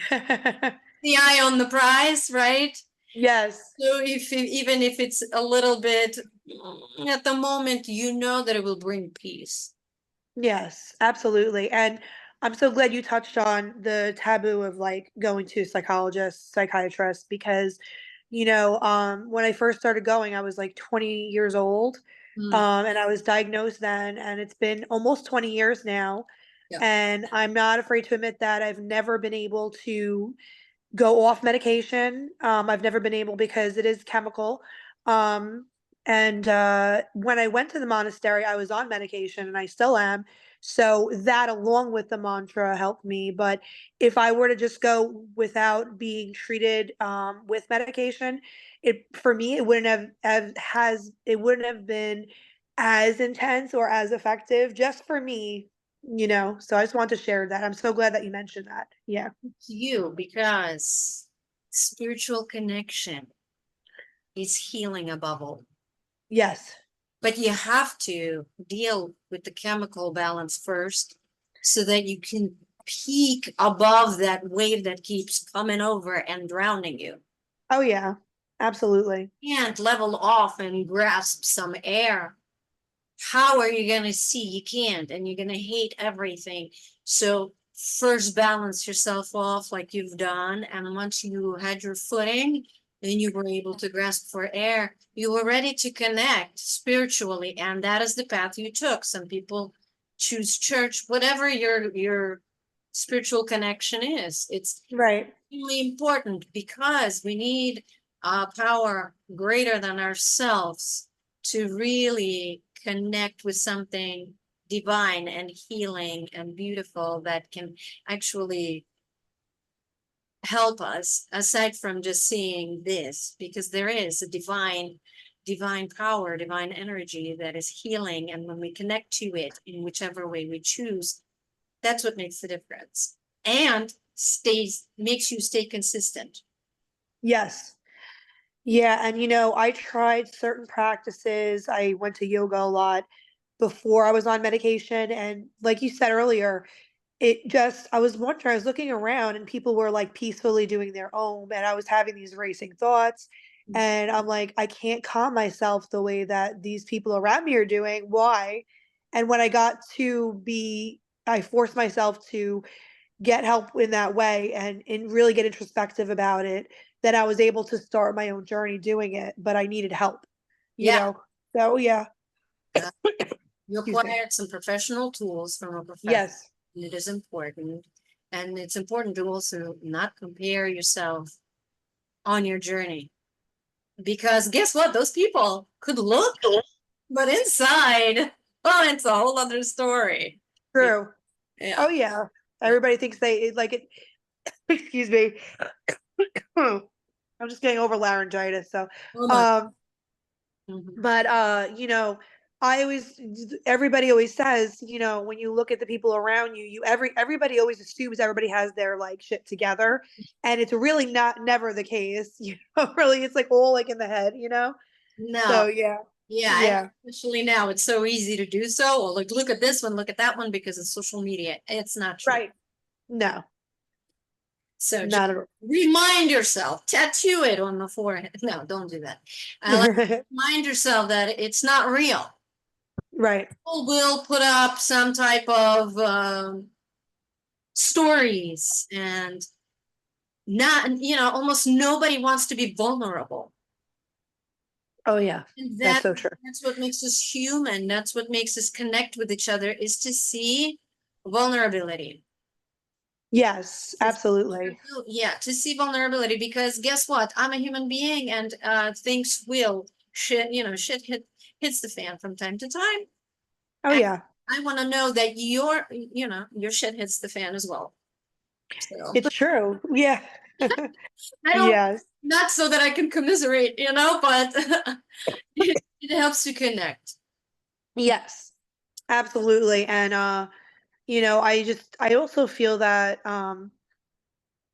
the eye on the prize, right? Yes. So even if it's a little bit at the moment, that it will bring peace. Yes, absolutely. And I'm so glad you touched on the taboo of like going to psychologists, psychiatrists, because, when I first started going, I was like 20 years old. Mm, And I was diagnosed then, and it's been almost 20 years now. yeah. And I'm not afraid to admit that I've never been able to go off medication. I've never been able, because it is chemical. And when I went to the monastery, I was on medication and I still am. So that, along with the mantra, helped me. But if I were to just go without being treated with medication, for me it wouldn't it wouldn't have been as intense or as effective, just for me. So I just want to share that. I'm so glad that you mentioned that. Yeah. You, because spiritual connection is healing above all. Yes. But you have to deal with the chemical balance first, so that you can peak above that wave that keeps coming over and drowning you. Oh, yeah. Absolutely. You can't level off and grasp some air. How are you going to see? You can't, and you're going to hate everything. So first balance yourself off like you've done, and once you had your footing and you were able to grasp for air, you were ready to connect spiritually, and that is the path you took. Some people choose church, whatever your spiritual connection is. It's Right. really important, because we need a power greater than ourselves to really connect with something divine and healing and beautiful that can actually help us, aside from just seeing this, because there is a divine power, divine energy that is healing, and when we connect to it in whichever way we choose, that's what makes the difference, and makes you stay consistent. Yes. Yeah, and I tried certain practices. I went to yoga a lot before I was on medication, and like you said earlier, I was wondering, I was looking around and people were like peacefully doing their own, and I was having these racing thoughts, and I'm like, I can't calm myself the way that these people around me are doing. Why? And when I forced myself to get help in that way and really get introspective about it, then I was able to start my own journey doing it, but I needed help, you Yeah. know? So yeah. You Excuse me. acquired some professional tools from a professional. Yes. And it is important. And it's important to also not compare yourself on your journey. Because guess what? Those people could look, but inside, oh, it's a whole other story. True. Yeah. Oh yeah. Everybody thinks they like it. Excuse me. I'm just getting over laryngitis. So, Oh my. um, Mhm. but everybody always says, when you look at the people around you, everybody always assumes everybody has their like shit together, and it's really never the case. Really, it's like all like in the head. No. So yeah, Yeah, yeah, and especially now it's so easy to do so. Or like, look at this one, look at that one, because of social media. It's not true. right. No, So just not at all. remind yourself, tattoo it on the forehead. No, don't do that. Remind yourself that it's not real. Right. People will put up some type of stories, and almost nobody wants to be vulnerable. Oh yeah, And that's so true. that's what makes us human. That's what makes us connect with each other, is to see vulnerability. Yes, absolutely. Yeah, to see vulnerability, because guess what? I'm a human being, and things will shit hits the fan from time to time. Oh And yeah, I want to know that your shit hits the fan as well. So it's true. Yeah. I don't, Yes. not so that I can commiserate, but it helps to connect. Yes, absolutely. And I also feel that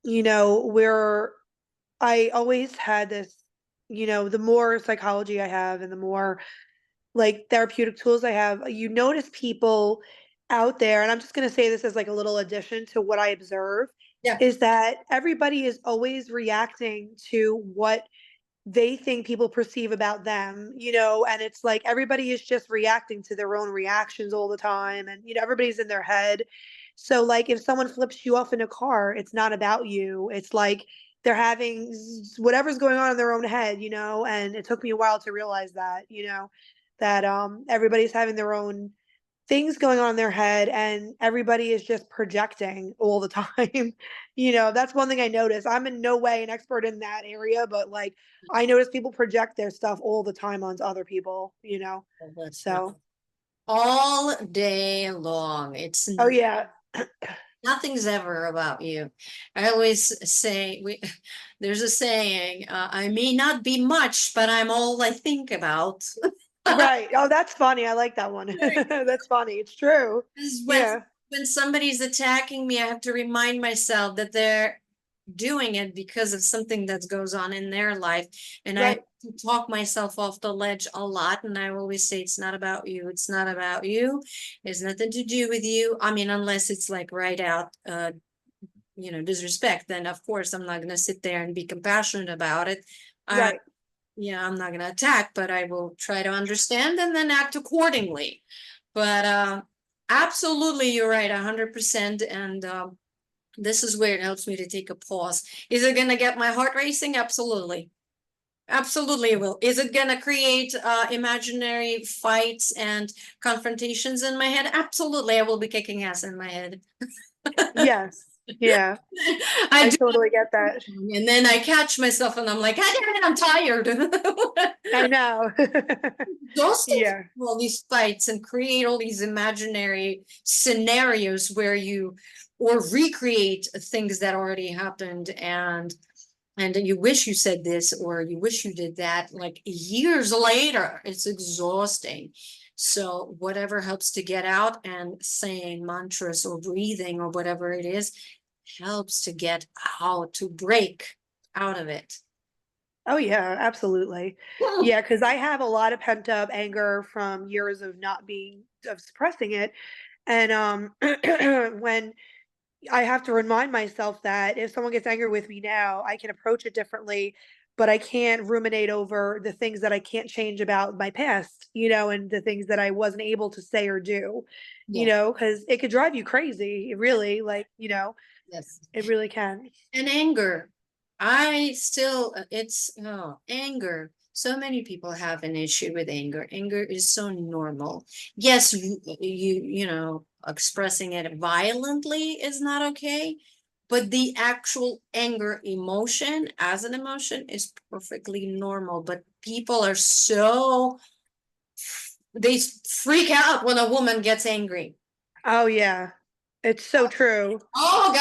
where I always had this, the more psychology I have and the more like therapeutic tools I have, you notice people out there, and I'm just going to say this as like a little addition to what I observe, Yeah. is that everybody is always reacting to what they think people perceive about them, and it's like everybody is just reacting to their own reactions all the time, and everybody's in their head. So like if someone flips you off in a car, it's not about you. It's like they're having whatever's going on in their own head, and it took me a while to realize that, that everybody's having their own things going on in their head, and everybody is just projecting all the time. That's one thing I notice. I'm in no way an expert in that area, but like I notice people project their stuff all the time onto other people, so All day long. It's oh yeah. nothing's ever about you. I always say, there's a saying, I may not be much, but I'm all I think about. Right. Oh, that's funny. I like that one. That's funny. It's true. Yeah. When somebody's attacking me, I have to remind myself that they're doing it because of something that goes on in their life. And I Right. have to talk myself off the ledge a lot. And I always say, it's not about you. It's not about you. It's nothing to do with you. I mean, unless it's like right out, disrespect, then of course I'm not going to sit there and be compassionate about it. Right. I'm not going to attack, but I will try to understand and then act accordingly. But absolutely, you're right, 100%. And this is where it helps me to take a pause. Is it going to get my heart racing? Absolutely. Absolutely it will. Is it going to create imaginary fights and confrontations in my head? Absolutely. I will be kicking ass in my head. Yes. Yeah, I I do, totally get that. and then I catch myself and I'm like, God damn it, I'm tired. I know. Those things, Yeah. all these fights and create all these imaginary scenarios where you or recreate things that already happened, and you wish you said this or you wish you did that, like years later. It's exhausting. So whatever helps to get out, and saying mantras or breathing or whatever it is helps to get out, to break out of it. Oh yeah, absolutely. Yeah, because I have a lot of pent up anger from years of not being of suppressing it. And when I have to remind myself that if someone gets angry with me now, I can approach it differently, but I can't ruminate over the things that I can't change about my past, and the things that I wasn't able to say or do, Yeah. because it could drive you crazy, really, like, Yes. it really can. And anger. I still, it's, oh, anger. So many people have an issue with anger. Anger is so normal. Yes, expressing it violently is not okay, but the actual anger emotion as an emotion is perfectly normal. But people are so, they freak out when a woman gets angry. Oh yeah. It's so true. Oh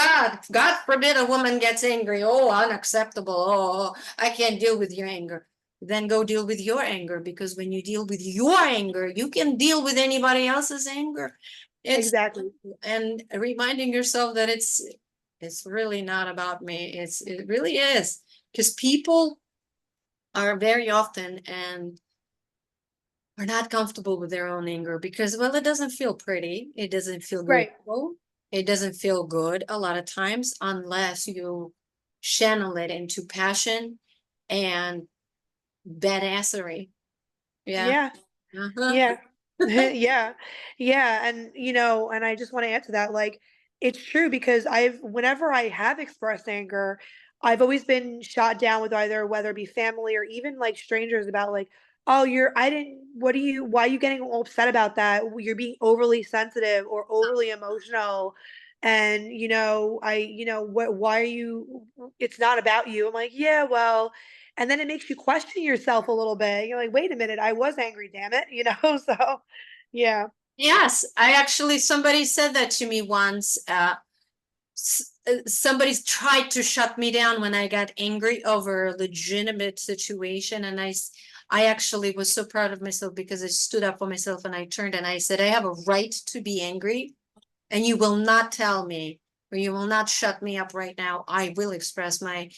God forbid a woman gets angry. Oh, unacceptable. Oh, I can't deal with your anger. Then go deal with your anger, because when you deal with your anger, you can deal with anybody else's anger. It's Exactly. and reminding yourself that it's really not about me. It really is, because people are very often and are not comfortable with their own anger because, well, it doesn't feel pretty. It doesn't feel Right. grateful. It doesn't feel good a lot of times unless you channel it into passion and badassery. Yeah. Yeah. Uh-huh. Yeah. Yeah. Yeah. And, and I just want to add to that, like, it's true because whenever I have expressed anger, I've always been shot down with either whether it be family or even like strangers about like, oh, why are you getting all upset about that? You're being overly sensitive or overly emotional. And, why are it's not about you. I'm like, yeah, well, and then it makes you question yourself a little bit. You're like, "Wait a minute, I was angry, damn it," So, yeah. Yes, I actually, somebody said that to me once. Somebody's tried to shut me down when I got angry over a legitimate situation, and I actually was so proud of myself because I stood up for myself and I turned and I said, I have a right to be angry, and you will not tell me, or you will not shut me up right now. I will express my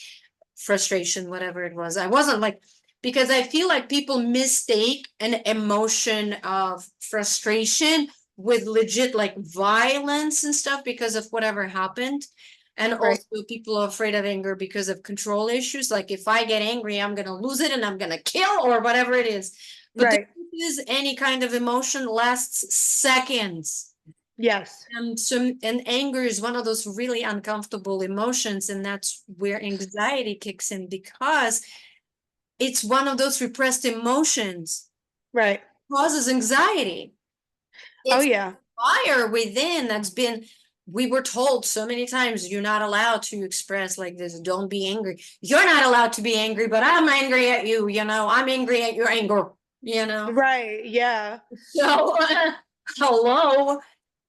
frustration, whatever it was. I wasn't like, because I feel like people mistake an emotion of frustration with legit like violence and stuff because of whatever happened. And Right. also people are afraid of anger because of control issues. Like if I get angry, I'm gonna lose it and I'm gonna kill or whatever it is. But the Right. truth is, any kind of emotion lasts seconds. Yes. And anger is one of those really uncomfortable emotions, and that's where anxiety kicks in, because it's one of those repressed emotions, Right. causes anxiety. Oh, It's yeah. fire within that's been, we were told so many times, you're not allowed to express like this, don't be angry. You're not allowed to be angry, but I'm angry at you, I'm angry at your anger. Right. Yeah. So, hello.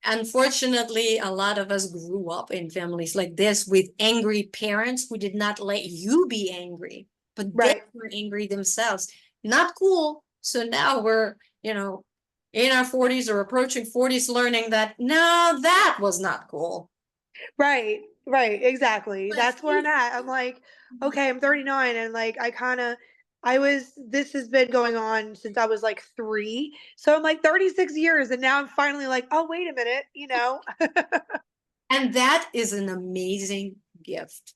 Unfortunately, a lot of us grew up in families like this with angry parents who did not let you be angry, but they Right. were angry themselves. Not cool. So now we're, in our 40s or approaching 40s, learning that no, that was not cool. Right. Right. Exactly. But That's where I'm at. I'm like, okay, I'm 39 and like this has been going on since I was like 3. So I'm like 36 years and now I'm finally like, oh, wait a minute. and that is an amazing gift.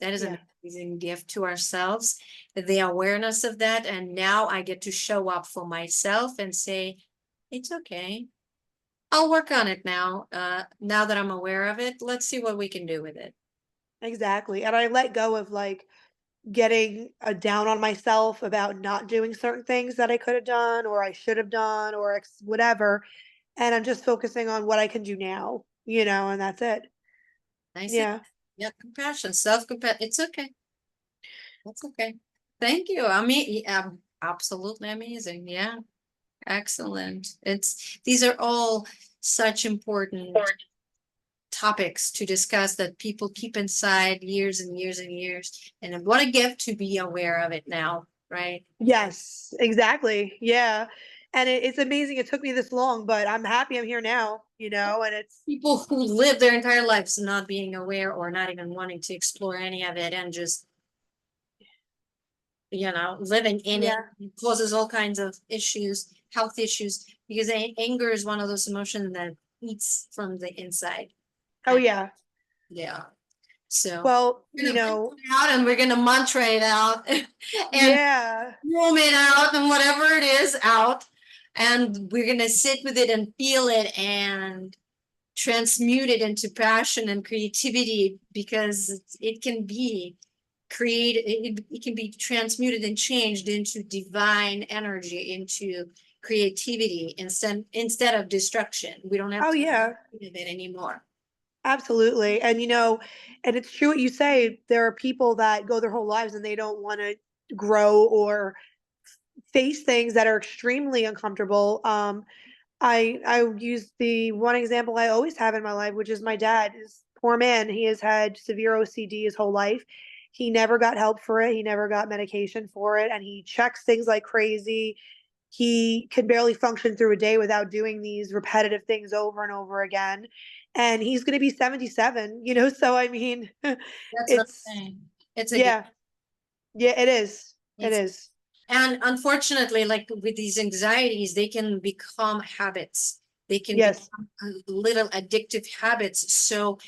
That is Yeah. an amazing gift to ourselves, the awareness of that. And now I get to show up for myself and say, it's okay. I'll work on it now. Now that I'm aware of it, let's see what we can do with it. Exactly. And I let go of like getting down on myself about not doing certain things that I could have done or I should have done or whatever. And I'm just focusing on what I can do now, and that's it. Nice. Yeah. Yeah, compassion, self-compassion. It's okay. That's okay. Thank you. I mean, yeah, absolutely amazing. Yeah. Excellent. These are all such important topics to discuss that people keep inside years and years and years. And what a gift to be aware of it now, right? Yes, exactly. Yeah. And it's amazing it took me this long, but I'm happy I'm here now, and it's People who live their entire lives not being aware or not even wanting to explore any of it and just, living in it causes all kinds of issues, health issues, because anger is one of those emotions that eats from the inside. oh yeah. Yeah. So Well, we're gonna bring it out and we're gonna mantra it out and yeah. roam it out and whatever it is out. And we're gonna sit with it and feel it and transmute it into passion and creativity, because it can be created, it can be transmuted and changed into divine energy, into creativity instead of destruction. We don't have Oh to yeah. do it anymore. Absolutely. And and it's true what you say. There are people that go their whole lives and they don't want to grow or face things that are extremely uncomfortable. I use the one example I always have in my life, which is my dad. Is poor man. He has had severe OCD his whole life. He never got help for it. He never got medication for it, and he checks things like crazy. He can barely function through a day without doing these repetitive things over and over again. And he's going to be 77, so I mean, That's what I'm it's, saying. It's a yeah, yeah, it is. It It's- is. And unfortunately, like with these anxieties, they can become habits. They can Yes. become little addictive habits. So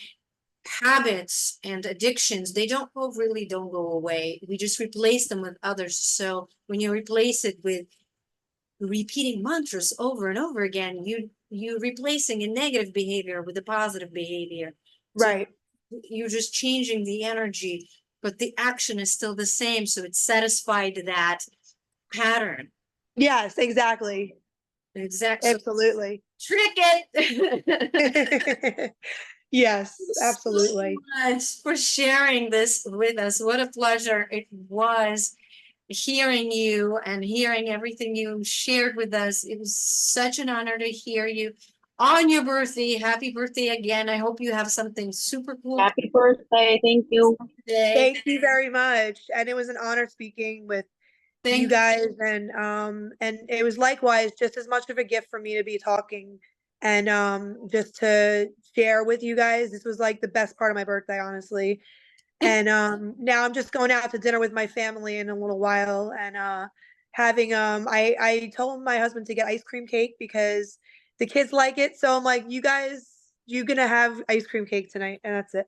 habits and addictions, they really don't go away. We just replace them with others. So when you replace it with repeating mantras over and over again, you replacing a negative behavior with a positive behavior. So Right. you're just changing the energy, but the action is still the same. So it's satisfied that pattern. Yes, exactly. Exactly. Absolutely. Trick it. Yes, So absolutely. much for sharing this with us. What a pleasure it was hearing you and hearing everything you shared with us. It was such an honor to hear you on your birthday. Happy birthday again. I hope you have something super cool Happy birthday. Thank you. today. Thank you very much. And it was an honor speaking with you guys, and it was likewise just as much of a gift for me to be talking and just to share with you guys. This was like the best part of my birthday, honestly. And now I'm just going out to dinner with my family in a little while, and having I told my husband to get ice cream cake because the kids like it. So I'm like, you're gonna have ice cream cake tonight, and that's it.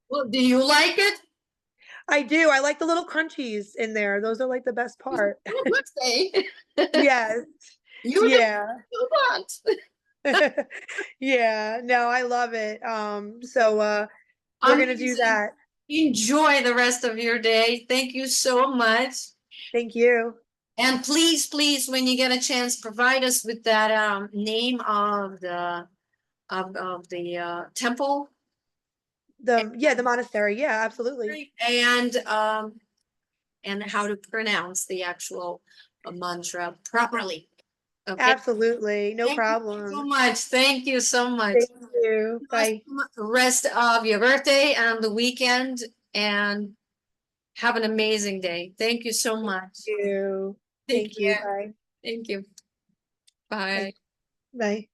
Well, do you like it? I do. I like the little crunchies in there. Those are like the best part. Birthday. Yes. You Yeah. you want. Yeah. No, I love it. So we're gonna do Amazing. that. Enjoy the rest of your day. Thank you so much. Thank you. And please, please, when you get a chance, provide us with that name of the temple The monastery. Yeah, absolutely. and how to pronounce the actual mantra properly. Okay. Absolutely. No Thank you so problem. much. Thank you so much. Thank you. Bye. Rest of your birthday and the weekend, and have an amazing day. Thank you so much. Thank you. Take Thank you. care. Bye. Thank you. Bye. Bye.